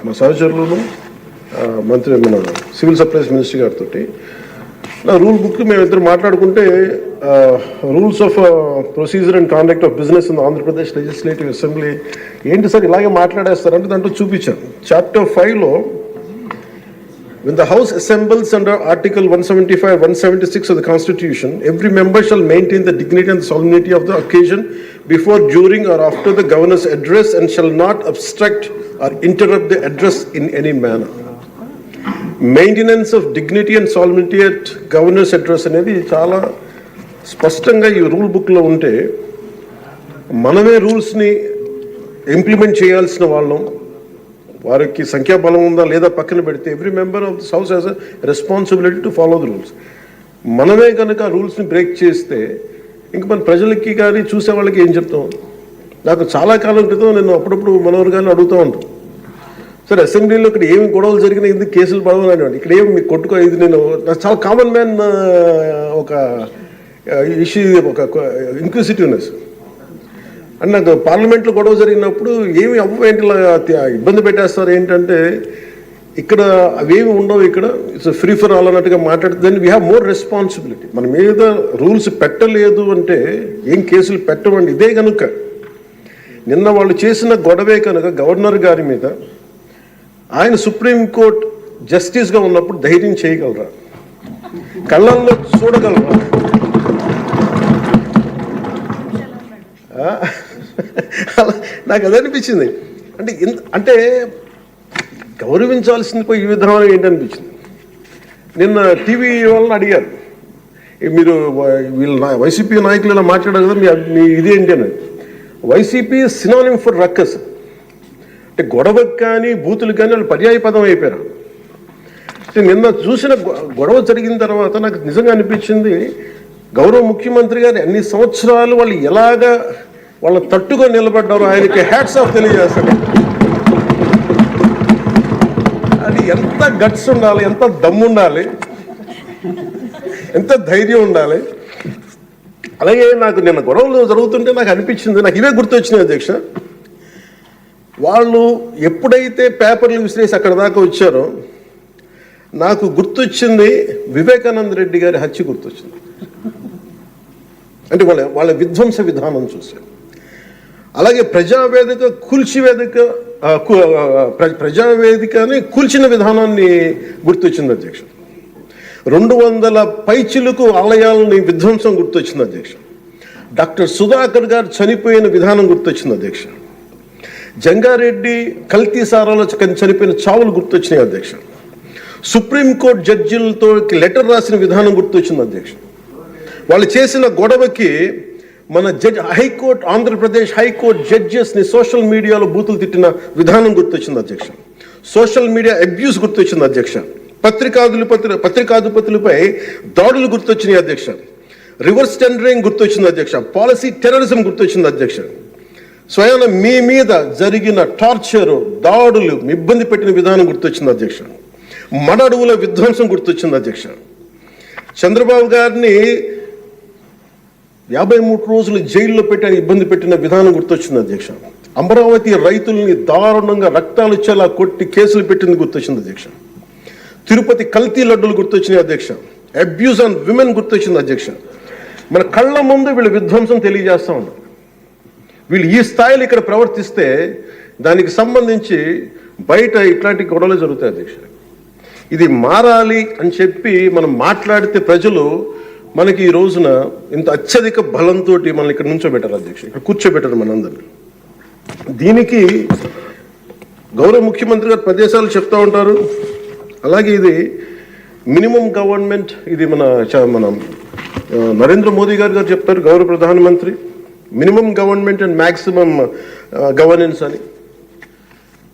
మా సహచరులను మంత్రి మన సివిల్ సప్లైస్ మినిస్టర్ గారితో నా రూల్ బుక్ మేమిద్దరు మాట్లాడుకుంటే rules of procedure and conduct of business in Andhra Pradesh legislative assembly ఏంటి సార్ ఇలాగే మాట్లాడేస్తారంటే దాంట్లో చూపించాను. Chapter 5లో when the House assembles under Article 175, 176 of the Constitution, every member shall maintain the dignity and the solemnity of the occasion before, during or after the Governor's address and shall not obstruct or interrupt the address in any manner. Maintenance of dignity and solemnity at Governor's address అనేది చాలా స్పష్టంగా ఈ rule బుక్లో ఉంటే మనమే రూల్స్ని implement చేయాల్సిన వాళ్ళం. వారికి సంఖ్యాబలం ఉందా లేదా పక్కన పెడితే every member of this house has a responsibility to follow the rules. మనమే కనుక ఆ రూల్స్ని బ్రేక్ చేస్తే ఇంక మన ప్రజలకి కానీ చూసే వాళ్ళకి ఏం చెప్తాం? నాకు చాలా కాలం క్రితం నేను అప్పుడప్పుడు మనోరు కానీ అడుగుతూ ఉంటాను, సార్ అసెంబ్లీలో ఇక్కడ ఏమి గొడవలు జరిగినా ఎందుకు కేసులు పడవని, ఇక్కడ ఏమి మీకు కొట్టుకో, ఇది నేను నాకు చాలా కామన్ మ్యాన్ ఒక ఇష్యూ, ఒక ఇన్క్విజిటివ్నెస్. అండ్ నాకు పార్లమెంట్లో గొడవ జరిగినప్పుడు ఏమి ఏంటి ఇబ్బంది పెట్టేస్తారు ఏంటంటే ఇక్కడ అవేమి ఉండవు, ఇక్కడ ఇట్స్ ఫ్రీ ఫర్ ఆల్ అన్నట్టుగా మాట్లాడితే then we have more responsibility. మన మీద రూల్స్ పెట్టలేదు అంటే ఏం కేసులు పెట్టమండి. ఇదే కనుక నిన్న వాళ్ళు చేసిన గొడవే కనుక గవర్నర్ గారి మీద ఆయన సుప్రీంకోర్టు జస్టిస్గా ఉన్నప్పుడు ధైర్యం చేయగలరా? కళ్ళల్లో చూడగలరా? నాకు అదే అనిపించింది. అంటే గౌరవించాల్సింది పోయి ఈ విధానం ఏంటనిపించింది. నిన్న టీవీ వాళ్ళని అడిగారు, మీరు వీళ్ళ వైసీపీ నాయకులు ఇలా మాట్లాడారు కదా, మీ ఇదేంటి అని. వైసీపీ సినానిమ్ ఫర్ రక్కస్ అంటే గొడవకు కానీ బూతులు కానీ వాళ్ళు పర్యాయ పదం అయిపోయారు. నిన్న చూసిన గొడవ జరిగిన తర్వాత నాకు నిజంగా అనిపించింది, గౌరవ ముఖ్యమంత్రి గారు అన్ని సంవత్సరాలు వాళ్ళు ఎలాగా వాళ్ళ తట్టుగా నిలబడ్డారు, ఆయనకి హ్యాట్స్ ఆఫ్ తెలియజేస్తాడు. అది ఎంత గట్స్ ఉండాలి, ఎంత దమ్ము ఉండాలి, ఎంత ధైర్యం ఉండాలి. అలాగే నాకు నిన్న గొడవలు జరుగుతుంటే నాకు అనిపించింది, నాకు ఇవే గుర్తొచ్చినాయి అధ్యక్ష. వాళ్ళు ఎప్పుడైతే పేపర్లు విసిరేసి అక్కడ దాకా వచ్చారో నాకు గుర్తొచ్చింది వివేకానంద రెడ్డి గారి హత్య గుర్తొచ్చింది. అంటే వాళ్ళ విధ్వంస విధానం చూశారు. అలాగే ప్రజావేదికని కూల్చిన విధానాన్ని గుర్తొచ్చింది అధ్యక్ష. 200 పైచిలకు ఆలయాలని విధ్వంసం గుర్తొచ్చింది అధ్యక్ష. డాక్టర్ సుధాకర్ గారు చనిపోయిన విధానం గుర్తొచ్చింది అధ్యక్ష. జంగారెడ్డి కల్తీ సారాలో చనిపోయిన చావులు గుర్తొచ్చినాయి అధ్యక్ష. సుప్రీంకోర్టు జడ్జిలతో లెటర్ రాసిన విధానం గుర్తొచ్చింది అధ్యక్ష. వాళ్ళు చేసిన గొడవకి మన హైకోర్టు, ఆంధ్రప్రదేశ్ హైకోర్టు జడ్జెస్ని సోషల్ మీడియాలో బూతులు తిట్టిన విధానం గుర్తొచ్చింది అధ్యక్ష. సోషల్ మీడియా అబ్యూస్ గుర్తొచ్చింది అధ్యక్ష. పత్రికాధిపతులపై దాడులు గుర్తొచ్చినాయి అధ్యక్ష. రివర్స్ టెండరింగ్ గుర్తొచ్చింది అధ్యక్ష. పాలసీ టెర్రరిజం గుర్తొచ్చింది అధ్యక్ష. స్వయాన మీ మీద జరిగిన టార్చరు, దాడులు, ఇబ్బంది పెట్టిన విధానం గుర్తొచ్చింది అధ్యక్ష. మన అడవుల విధ్వంసం గుర్తొచ్చింది అధ్యక్ష. చంద్రబాబు గారిని 53 రోజులు జైల్లో పెట్టి ఇబ్బంది పెట్టిన విధానం గుర్తొచ్చింది అధ్యక్ష. అమరావతి రైతుల్ని దారుణంగా రక్తాలు ఇచ్చేలా కొట్టి కేసులు పెట్టింది గుర్తొచ్చింది అధ్యక్ష. తిరుపతి కల్తీ లడ్డులు గుర్తొచ్చినాయి అధ్యక్ష. అబ్యూస్ ఆన్ విమెన్ గుర్తొచ్చింది అధ్యక్ష. మన కళ్ళ ముందు వీళ్ళు విధ్వంసం తెలియజేస్తూ ఉన్నారు. వీళ్ళు ఈ స్థాయిలో ఇక్కడ ప్రవర్తిస్తే దానికి సంబంధించి బయట ఇట్లాంటి గొడవలు జరుగుతాయి అధ్యక్ష. ఇది మారాలి అని చెప్పి మనం మాట్లాడితే ప్రజలు మనకి ఈ రోజున ఇంత అత్యధిక బలంతో మనల్ని ఇక్కడ నుంచోబెట్టారు అధ్యక్ష, ఇక్కడ కూర్చోబెట్టారు మనందరినీ. దీనికి గౌరవ ముఖ్యమంత్రి గారు ప్రదేశాలు చెప్తూ ఉంటారు. అలాగే ఇది మినిమం గవర్నమెంట్, ఇది మన నరేంద్ర మోదీ గారు చెప్తారు, గౌరవ ప్రధానమంత్రి, minimum government and maximum governance అని.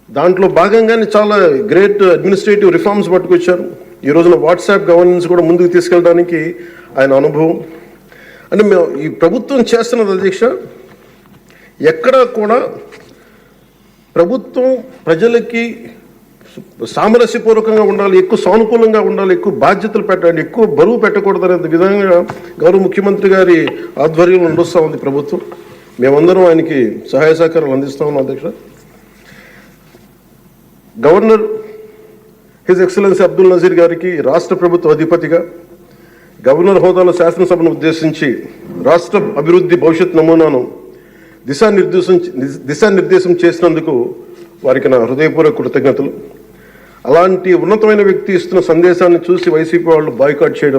దాంట్లో భాగంగానే చాలా గ్రేట్ అడ్మినిస్ట్రేటివ్ రిఫార్మ్స్ పట్టుకొచ్చారు. ఈ రోజున వాట్సాప్ గవర్నెన్స్ కూడా ముందుకు తీసుకెళ్ళడానికి ఆయన అనుభవం. అంటే మేము ఈ ప్రభుత్వం చేస్తున్నది అధ్యక్ష, ఎక్కడా కూడా ప్రభుత్వం ప్రజలకి సామరస్యపూర్వకంగా ఉండాలి, ఎక్కువ సానుకూలంగా ఉండాలి, ఎక్కువ బాధ్యతలు పెట్టాలి, ఎక్కువ బరువు పెట్టకూడదు అనే విధంగా గౌరవ ముఖ్యమంత్రి గారి ఆధ్వర్యంలో నడుస్తూ ఉంది ప్రభుత్వం. మేమందరం ఆయనకి సహాయ సహకారాలు అందిస్తా ఉన్నాం అధ్యక్ష. Governor his excellency Abdul Nazeer గారికి రాష్ట్ర ప్రభుత్వ అధిపతిగా గవర్నర్ హోదాలో శాసనసభను ఉద్దేశించి రాష్ట్ర అభివృద్ధి భవిష్యత్ నమూనాను దిశానిర్దేశం చేసినందుకు వారికి నా హృదయపూర్వక కృతజ్ఞతలు. అలాంటి ఉన్నతమైన వ్యక్తి ఇస్తున్న సందేశాన్ని చూసి వైసీపీ వాళ్ళు బాయ్కాట్ చేయడం